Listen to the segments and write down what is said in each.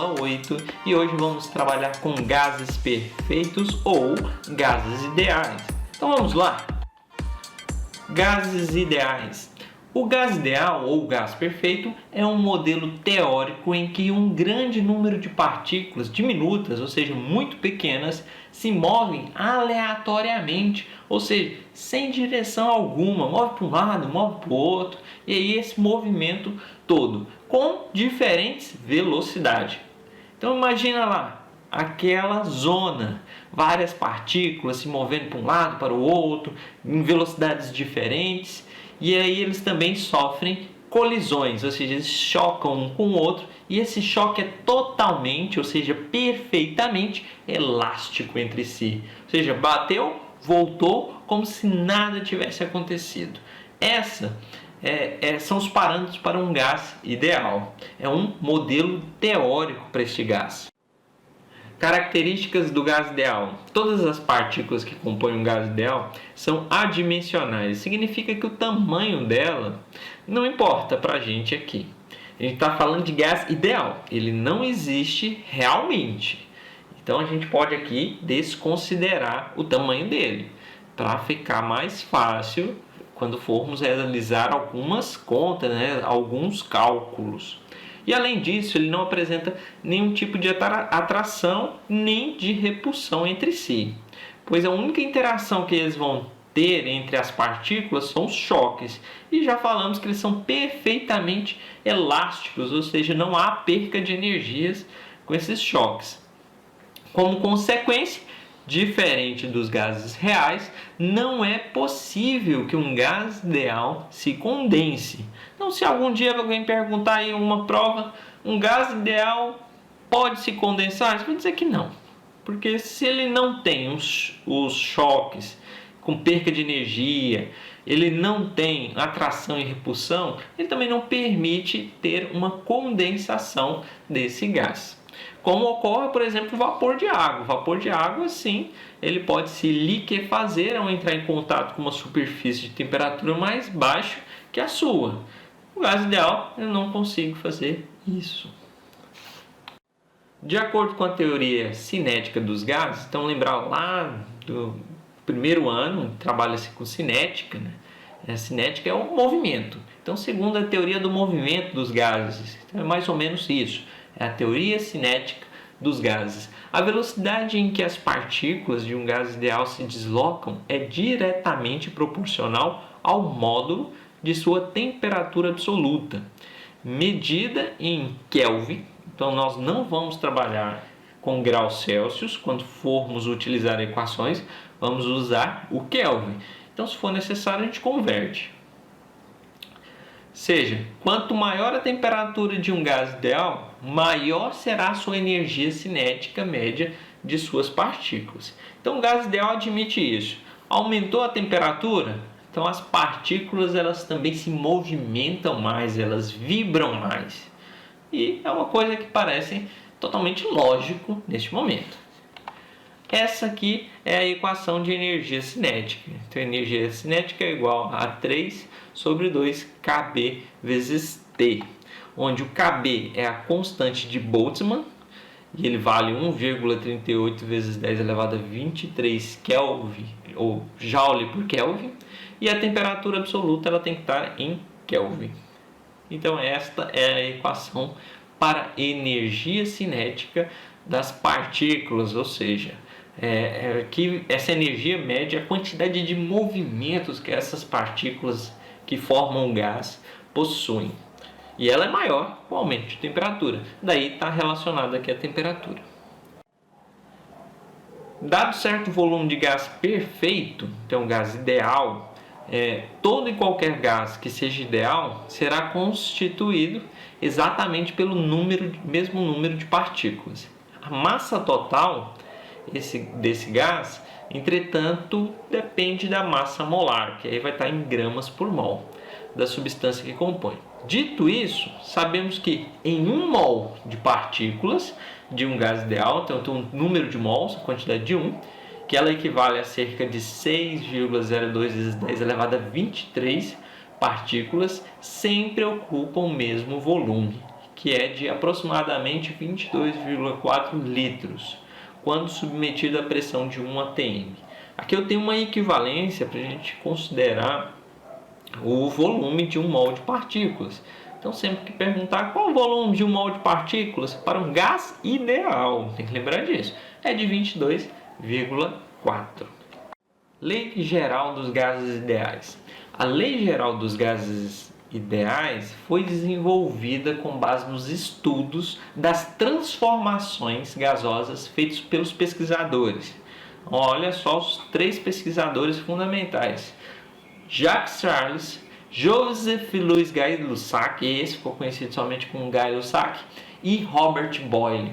aula 8 e hoje vamos trabalhar com gases perfeitos ou gases ideais. Então vamos lá! Gases ideais. O gás ideal ou gás perfeito é um modelo teórico em que um grande número de partículas diminutas, ou seja, muito pequenas, se movem aleatoriamente, ou seja, sem direção alguma, move para um lado, move para o outro, e aí esse movimento todo com diferentes velocidades. Então imagina lá, aquela zona, várias partículas se movendo para um lado, para o outro, em velocidades diferentes. E aí eles também sofrem colisões, ou seja, eles chocam um com o outro e esse choque é totalmente, ou seja, perfeitamente elástico entre si. Ou seja, bateu, voltou como se nada tivesse acontecido. São os parâmetros para um gás ideal. É um modelo teórico para este gás. Características do gás ideal. Todas as partículas que compõem um gás ideal são adimensionais. Significa que o tamanho dela não importa para a gente aqui. A gente está falando de gás ideal. Ele não existe realmente. Então a gente pode aqui desconsiderar o tamanho dele para ficar mais fácil quando formos realizar algumas contas, alguns cálculos. E além disso, ele não apresenta nenhum tipo de atração nem de repulsão entre si, pois a única interação que eles vão ter entre as partículas são os choques. E já falamos que eles são perfeitamente elásticos, ou seja, não há perca de energias com esses choques. Como consequência, diferente dos gases reais, não é possível que um gás ideal se condense. Então, se algum dia alguém perguntar em uma prova, um gás ideal pode se condensar? Você vai dizer que não. Porque se ele não tem os choques com perca de energia, ele não tem atração e repulsão, ele também não permite ter uma condensação desse gás. Como ocorre, por exemplo, o vapor de água. O vapor de água, sim, ele pode se liquefazer ao entrar em contato com uma superfície de temperatura mais baixa que a sua. O gás ideal, eu não consigo fazer isso. De acordo com a teoria cinética dos gases, então lembrar lá do primeiro ano, trabalha-se com cinética, A cinética é um movimento. Então, segundo a teoria do movimento dos gases, então é mais ou menos isso. É a teoria cinética dos gases. A velocidade em que as partículas de um gás ideal se deslocam é diretamente proporcional ao módulo de sua temperatura absoluta, medida em Kelvin. Então, nós não vamos trabalhar com graus Celsius quando formos utilizar equações, vamos usar o Kelvin. Então, se for necessário, a gente converte. Seja, quanto maior a temperatura de um gás ideal, maior será a sua energia cinética média de suas partículas. Então, o gás ideal admite isso. Aumentou a temperatura, então as partículas elas também se movimentam mais, elas vibram mais. E é uma coisa que parece totalmente lógico neste momento. Essa aqui é a equação de energia cinética. Então, a energia cinética é igual a 3 sobre 2 Kb vezes T, onde o Kb é a constante de Boltzmann, e ele vale 1,38 vezes 10 elevado a 23 Kelvin, ou Joule por Kelvin, e a temperatura absoluta ela tem que estar em Kelvin. Então, esta é a equação para energia cinética das partículas, ou seja, que essa energia mede a quantidade de movimentos que essas partículas que formam o gás possuem. E ela é maior com o aumento de temperatura. Daí está relacionada aqui a temperatura. Dado certo volume de gás perfeito, então gás ideal, todo e qualquer gás que seja ideal será constituído exatamente pelo mesmo número de partículas. A massa total desse gás, entretanto, depende da massa molar, que aí vai estar em gramas por mol da substância que compõe. Dito isso, sabemos que em 1 mol de partículas de um gás ideal, então tem um número de mols, a quantidade de 1, que ela equivale a cerca de 6,02 vezes 10 elevado a 23 partículas, sempre ocupam o mesmo volume, que é de aproximadamente 22,4 litros, quando submetido à pressão de 1 atm. Aqui eu tenho uma equivalência para a gente considerar o volume de um mol de partículas. Então, sempre que perguntar qual o volume de um mol de partículas para um gás ideal, tem que lembrar disso, é de 22,4. Lei geral dos gases ideais. A Lei Geral dos Gases Ideais foi desenvolvida com base nos estudos das transformações gasosas feitos pelos pesquisadores. Olha só os 3 pesquisadores fundamentais: Jacques Charles, Joseph Louis Gay-Lussac, esse ficou conhecido somente como Gay-Lussac, e Robert Boyle.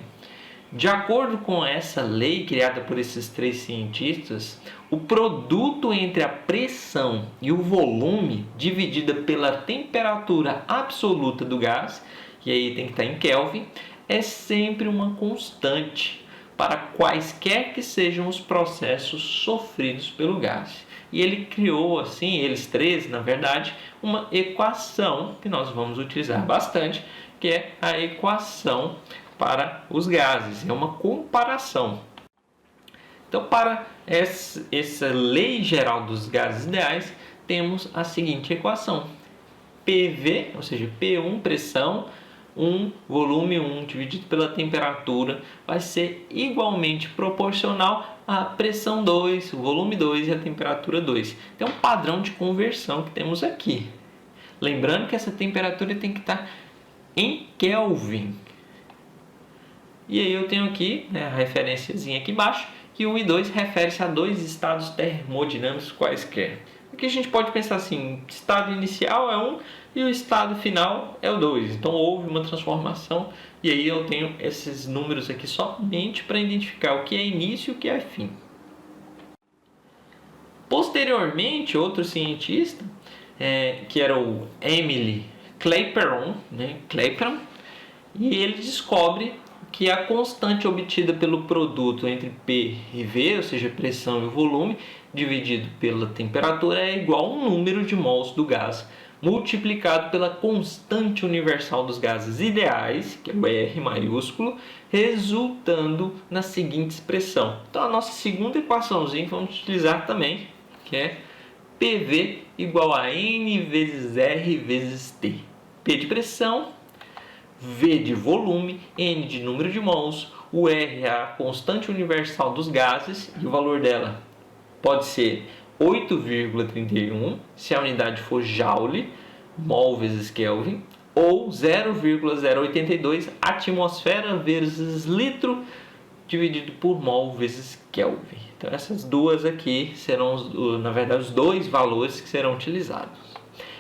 De acordo com essa lei criada por esses 3 cientistas, o produto entre a pressão e o volume dividida pela temperatura absoluta do gás, e aí tem que estar em Kelvin, é sempre uma constante para quaisquer que sejam os processos sofridos pelo gás. E ele criou, assim, eles 3, na verdade, uma equação que nós vamos utilizar bastante, que é a equação para os gases, é uma comparação. Então, para essa lei geral dos gases ideais, temos a seguinte equação: PV, ou seja, P1, pressão, 1, volume 1, dividido pela temperatura, vai ser igualmente proporcional à pressão 2, o volume 2 e a temperatura 2. Tem um padrão de conversão que temos aqui. Lembrando que essa temperatura tem que estar em Kelvin. E aí eu tenho aqui, né, a referenciazinha aqui embaixo, que 1 e 2 refere-se a 2 estados termodinâmicos quaisquer. Aqui a gente pode pensar assim: o estado inicial é 1 e o estado final é o 2. Então houve uma transformação, e aí eu tenho esses números aqui somente para identificar o que é início e o que é fim. Posteriormente, outro cientista, que era o Émile Clapeyron, e ele descobre que a constante obtida pelo produto entre P e V, ou seja, pressão e volume, dividido pela temperatura, é igual a um número de mols do gás multiplicado pela constante universal dos gases ideais, que é o R maiúsculo, resultando na seguinte expressão. Então, a nossa segunda equaçãozinha que vamos utilizar também, que é PV igual a N vezes R vezes T. P de pressão, V de volume, N de número de mols, o R é a constante universal dos gases e o valor dela pode ser 8,31 se a unidade for Joule, mol vezes Kelvin, ou 0,082 atmosfera vezes litro dividido por mol vezes Kelvin. Então essas duas aqui serão, na verdade, os 2 valores que serão utilizados.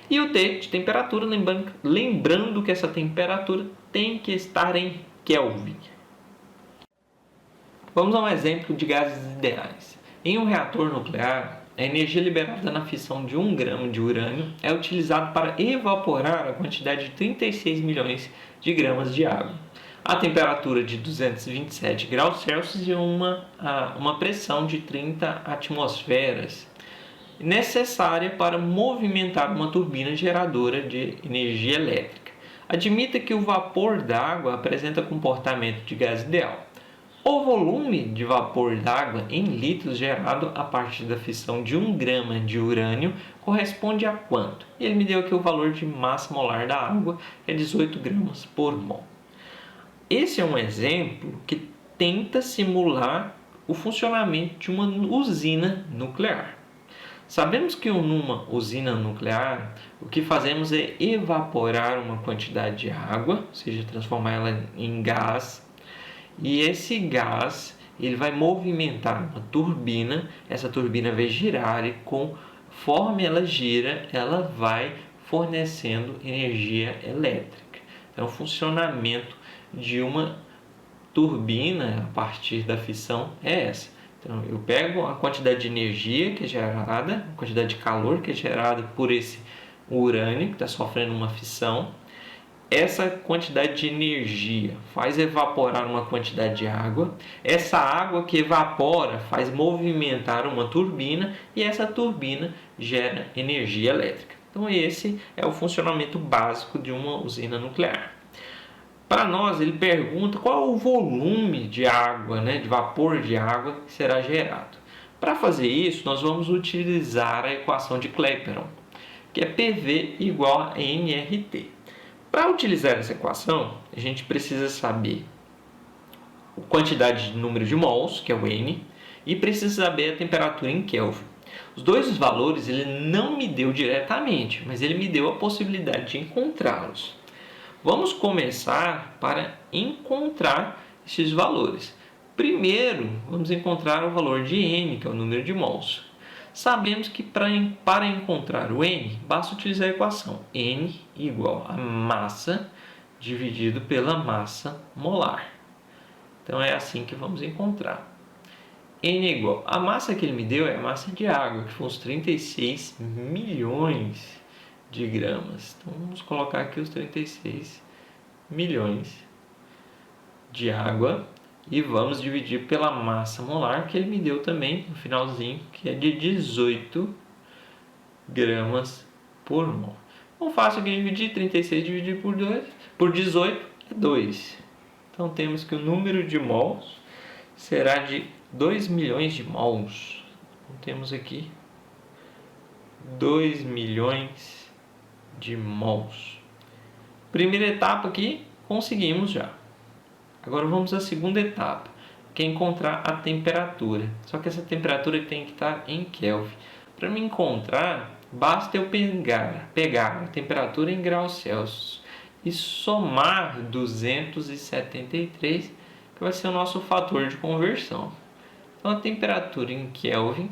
E o T de temperatura, lembrando que essa temperatura tem que estar em Kelvin. Vamos a um exemplo de gases ideais. Em um reator nuclear, a energia liberada na fissão de 1 grama de urânio é utilizada para evaporar a quantidade de 36 milhões de gramas de água, a temperatura de 227 graus Celsius e uma pressão de 30 atmosferas, necessária para movimentar uma turbina geradora de energia elétrica. Admita que o vapor d'água apresenta comportamento de gás ideal. O volume de vapor d'água em litros gerado a partir da fissão de 1 grama de urânio corresponde a quanto? Ele me deu aqui o valor de massa molar da água, que é 18 gramas por mol. Esse é um exemplo que tenta simular o funcionamento de uma usina nuclear. Sabemos que numa usina nuclear, o que fazemos é evaporar uma quantidade de água, ou seja, transformar ela em gás, e esse gás ele vai movimentar uma turbina, essa turbina vai girar e conforme ela gira, ela vai fornecendo energia elétrica. Então, o funcionamento de uma turbina a partir da fissão é essa. Então, eu pego a quantidade de energia que é gerada, a quantidade de calor que é gerada por esse urânio que está sofrendo uma fissão. Essa quantidade de energia faz evaporar uma quantidade de água. Essa água que evapora faz movimentar uma turbina e essa turbina gera energia elétrica. Então, esse é o funcionamento básico de uma usina nuclear. Para nós, ele pergunta qual é o volume de água, de vapor de água que será gerado. Para fazer isso, nós vamos utilizar a equação de Clapeyron, que é PV igual a nRT. Para utilizar essa equação, a gente precisa saber a quantidade de número de mols, que é o N, e precisa saber a temperatura em Kelvin. Os dois valores ele não me deu diretamente, mas ele me deu a possibilidade de encontrá-los. Vamos começar para encontrar esses valores. Primeiro, vamos encontrar o valor de N, que é o número de mols. Sabemos que para encontrar o N, basta utilizar a equação N igual a massa dividido pela massa molar. Então é assim que vamos encontrar. N é igual a massa que ele me deu é a massa de água, que foi uns 36 milhões de gramas. Então vamos colocar aqui os 36 milhões de água e vamos dividir pela massa molar que ele me deu também no finalzinho, que é de 18 gramas por mol. Então fácil que dividir, 36 dividido por 18 é 2. Então temos que o número de mols será de 2 milhões de mols. Então temos aqui 2 milhões de mols. Primeira etapa aqui, conseguimos já. Agora vamos à segunda etapa, que é encontrar a temperatura. Só que essa temperatura tem que estar em Kelvin. Para me encontrar, basta eu pegar a temperatura em graus Celsius e somar 273, que vai ser o nosso fator de conversão. Então a temperatura em Kelvin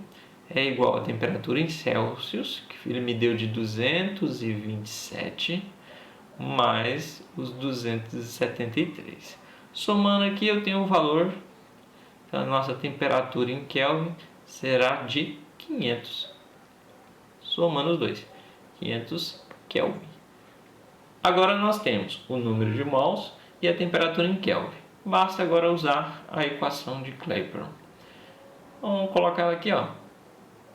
é igual à temperatura em Celsius, que ele me deu de 227, mais os 273. Somando aqui eu tenho o valor, então a nossa temperatura em Kelvin será de 500. Somando os dois, 500 Kelvin. Agora nós temos o número de mols e a temperatura em Kelvin. Basta agora usar a equação de Clapeyron. Vamos colocar ela aqui, ó.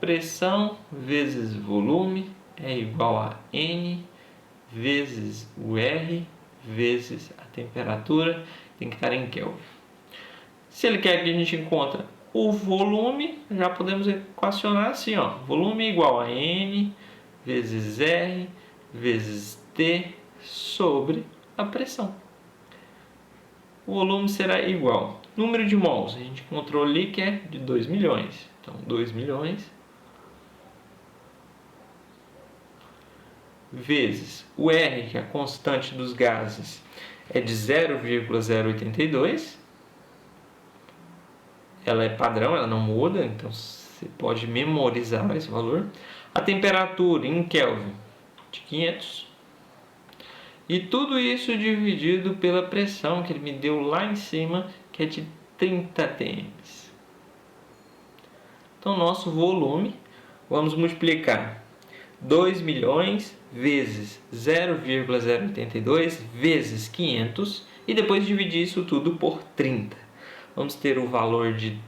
Pressão vezes volume é igual a N vezes o R vezes a temperatura, tem que estar em Kelvin. Se ele quer que a gente encontre o volume, já podemos equacionar assim, ó. Volume igual a N vezes R vezes T sobre a pressão. O volume será igual. Número de mols, a gente encontrou ali que é de 2 milhões. Então, 2 milhões vezes o R, que é a constante dos gases, é de 0,082. Ela é padrão, ela não muda, então você pode memorizar esse valor. A temperatura em Kelvin de 500. E tudo isso dividido pela pressão que ele me deu lá em cima, que é de 30 atm. Então, nosso volume, vamos multiplicar 2 milhões vezes 0,082 vezes 500 e depois dividir isso tudo por 30. Vamos ter o valor de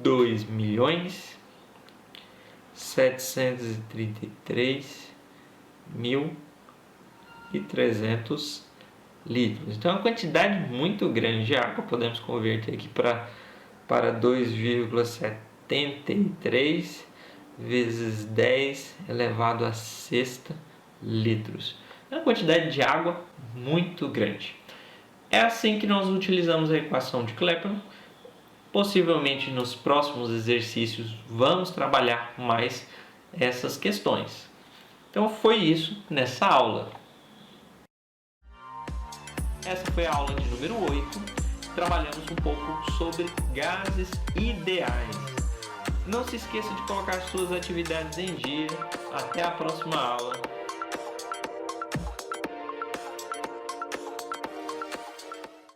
2.733.300 litros. Então é uma quantidade muito grande de água. Podemos converter aqui para 2,73 vezes 10 elevado a sexta litros. É uma quantidade de água muito grande. É assim que nós utilizamos a equação de Clapeyron. Possivelmente nos próximos exercícios vamos trabalhar mais essas questões. Então foi isso nessa aula. Essa foi a aula de número 8. Trabalhamos um pouco sobre gases ideais. Não se esqueça de colocar suas atividades em dia. Até a próxima aula.